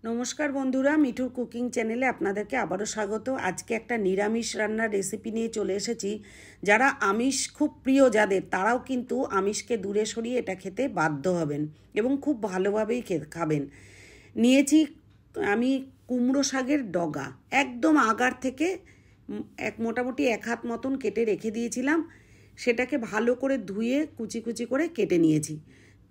নমস্কার বন্ধুরা, মিঠুর কুকিং চ্যানেলে আপনাদেরকে আবারও স্বাগত। আজকে একটা নিরামিষ রান্নার রেসিপি নিয়ে চলে এসেছি। যারা আমিষ খুব প্রিয় যাদের, তারাও কিন্তু আমিষকে দূরে সরিয়ে এটা খেতে বাধ্য হবেন এবং খুব ভালোভাবেই খাবেন। নিয়েছি আমি কুমড়ো শাকের ডগা, একদম আগার থেকে মোটামুটি 1 হাত মতন কেটে রেখে দিয়েছিলাম। সেটাকে ভালো করে ধুয়ে কুচি কুচি করে কেটে নিয়েছি।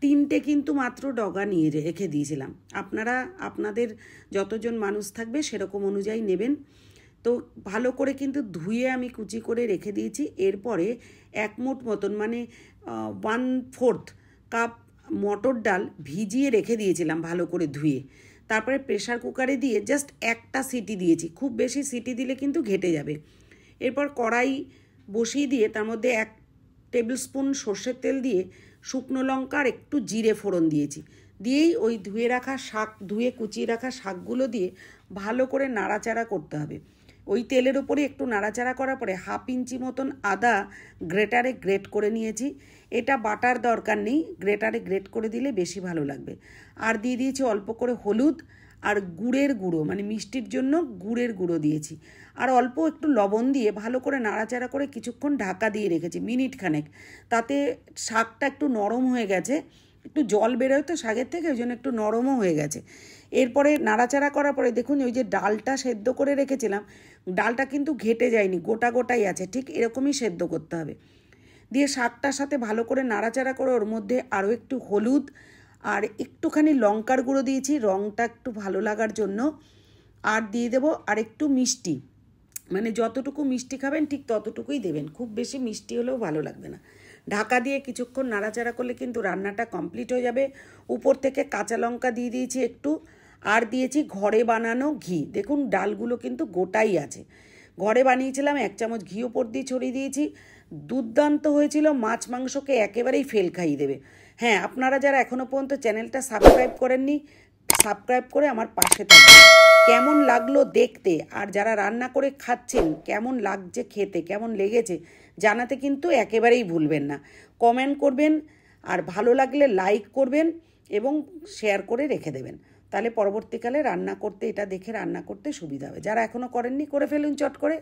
3টে কিন্তু মাত্র ডগা নিয়ে রেখে দিয়েছিলাম। আপনারা আপনাদের যতজন মানুষ থাকবে সেরকম অনুযায়ী নেবেন। তো ভালো করে কিন্তু ধুয়ে আমি কুচি করে রেখে দিয়েছি। এরপরে 1 মুঠ মতন মানে 1/4 কাপ মটর ডাল ভিজিয়ে রেখে দিয়েছিলাম ভালো করে ধুয়ে। তারপরে প্রেসার কুকারে দিয়ে জাস্ট একটা সিটি দিয়েছি, খুব বেশি সিটি দিলে কিন্তু ঘেটে যাবে। এরপর কড়াই বসিয়ে দিয়ে তার মধ্যে 1 টেবিল স্পুন সর্ষের তেল দিয়ে শুকনো লঙ্কা আর একটু জিরে ফোড়ন দিয়েছি। দিয়েই ওই ধুয়ে কুচিয়ে রাখা শাকগুলো দিয়ে ভালো করে নাড়াচাড়া করতে হবে। ওই তেলের ওপরে একটু নাড়াচাড়া করার পরে 1/2 ইঞ্চি মতন আদা গ্রেটারে গ্রেট করে নিয়েছি। এটা বাটার দরকার নেই, গ্রেটারে গ্রেট করে দিলে বেশি ভালো লাগবে। আর দিয়ে দিয়েছি অল্প করে হলুদ আর গুড়ের গুঁড়ো, মানে মিষ্টির জন্য গুড়ের গুঁড়ো দিয়েছি। আর অল্প একটু লবণ দিয়ে ভালো করে নাড়াচাড়া করে কিছুক্ষণ ঢাকা দিয়ে রেখেছি, মিনিট খানেক। তাতে শাকটা একটু নরম হয়ে গেছে, একটু জল বেরোয় তো শাকের থেকে, ওই জন্য একটু নরমও হয়ে গেছে। এরপরে নাড়াচাড়া করার পরে দেখুন ওই যে ডালটা সেদ্ধ করে রেখেছিলাম, ডালটা কিন্তু ঘেটে যায়নি, গোটা গোটাই আছে, ঠিক এরকমই সেদ্ধ করতে হবে। দিয়ে শাকটার সাথে ভালো করে নাড়াচাড়া করে ওর মধ্যে আরও একটু হলুদ আর একটুখানি লঙ্কার গুঁড়ো দিয়েছি রঙটা একটু ভালো লাগার জন্য। আর দিয়ে দেবো আর একটু মিষ্টি, মানে যতটুকু মিষ্টি খাবেন ঠিক ততটুকুই দেবেন, খুব বেশি মিষ্টি হলেও ভালো লাগবে না। ঢাকা দিয়ে কিছুক্ষণ নাড়াচাড়া করলে কিন্তু রান্নাটা কমপ্লিট হয়ে যাবে। উপর থেকে কাঁচা লঙ্কা দিয়ে দিয়েছি একটু, আর দিয়েছি ঘরে বানানো ঘি। দেখুন ডালগুলো কিন্তু গোটাই আছে, ঘরে বানিয়েছিলাম। 1 চামচ ঘি ওপর দিয়ে ছড়িয়ে দিয়েছি। দুর্দান্ত হয়েছিল, মাছ মাংসকে একেবারেই ফেল খাইয়ে দেবে। হ্যাঁ, আপনারা যারা এখনও পর্যন্ত চ্যানেলটা সাবস্ক্রাইব করেননি, সাবস্ক্রাইব করে আমার পাশে থাকবেন। কেমন লাগলো দেখতে, আর যারা রান্না করে খাচ্ছেন কেমন লাগছে খেতে, কেমন লেগেছে জানাতে কিন্তু একেবারেই ভুলবেন না। কমেন্ট করবেন, আর ভালো লাগলে লাইক করবেন এবং শেয়ার করে রেখে দেবেন। তাহলে পরবর্তীকালে রান্না করতে, এটা দেখে রান্না করতে সুবিধা হবে। যারা এখনও করেননি করে ফেলুন চট করে।